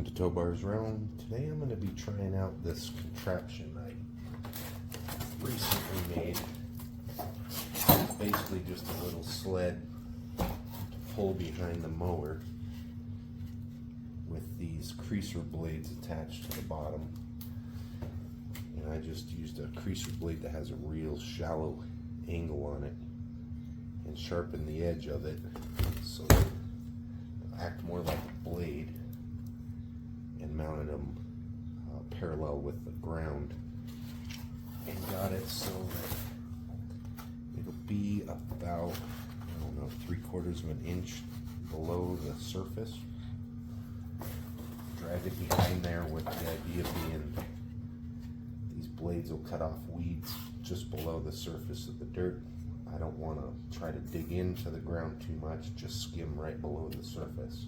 Welcome to Tow Bar's Realm. Today I'm going to be trying out this contraption I recently made. It's basically just a little sled to pull behind the mower with these creaser blades attached to the bottom. And I just used a creaser blade that has a real shallow angle on it and sharpened the edge of it so it'll act more like a blade, and mounted them parallel with the ground, and got it so that it'll be about, I don't know, 3/4 of an inch below the surface. Drag it behind there with the idea being these blades will cut off weeds just below the surface of the dirt. I don't want to try to dig into the ground too much, just skim right below the surface.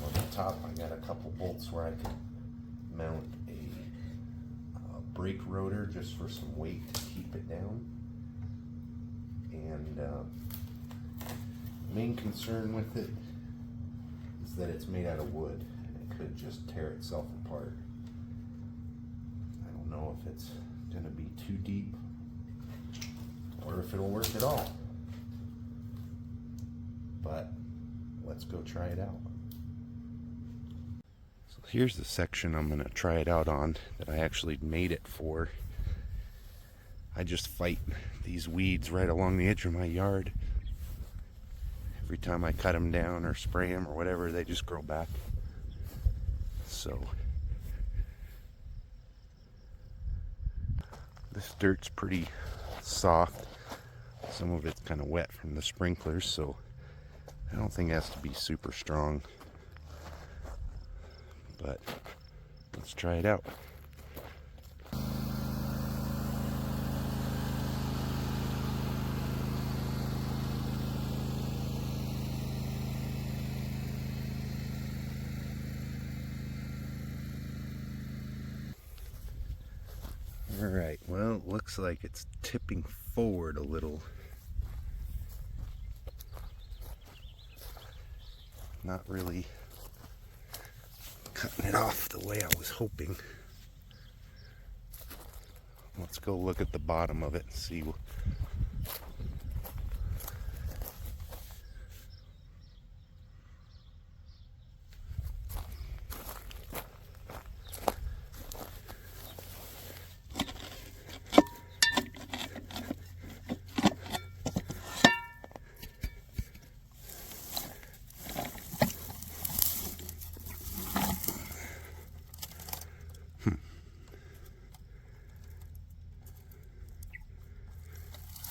On the top I got a couple bolts where I can mount a brake rotor just for some weight to keep it down. And the main concern with it is that it's made out of wood and it could just tear itself apart. I don't know if it's going to be too deep or if it'll work at all, but let's go try it out. So here's the section I'm going to try it out on that I actually made it for. I just fight these weeds right along the edge of my yard. Every time I cut them down or spray them or whatever, they just grow back. So this dirt's pretty soft. Some of it's kind of wet from the sprinklers, so I don't think it has to be super strong. But let's try it out. Alright, well, it looks like it's tipping forward a little. Not really cutting it off the way I was hoping. Let's go look at the bottom of it and see.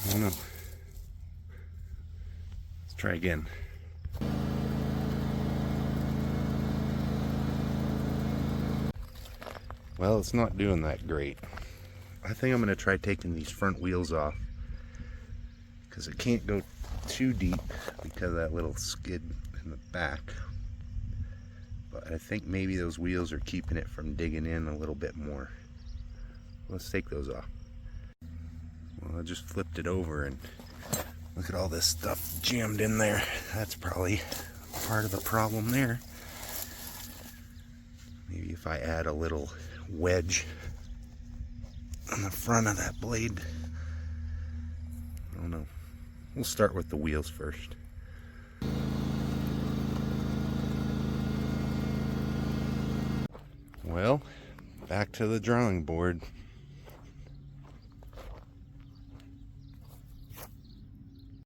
I don't know. Let's try again. Well, it's not doing that great. I think I'm going to try taking these front wheels off, because it can't go too deep because of that little skid in the back. But I think maybe those wheels are keeping it from digging in a little bit more. Let's take those off. Well, I just flipped it over and look at all this stuff jammed in there. That's probably part of the problem there. Maybe if I add a little wedge on the front of that blade. I don't know. We'll start with the wheels first. Well, back to the drawing board.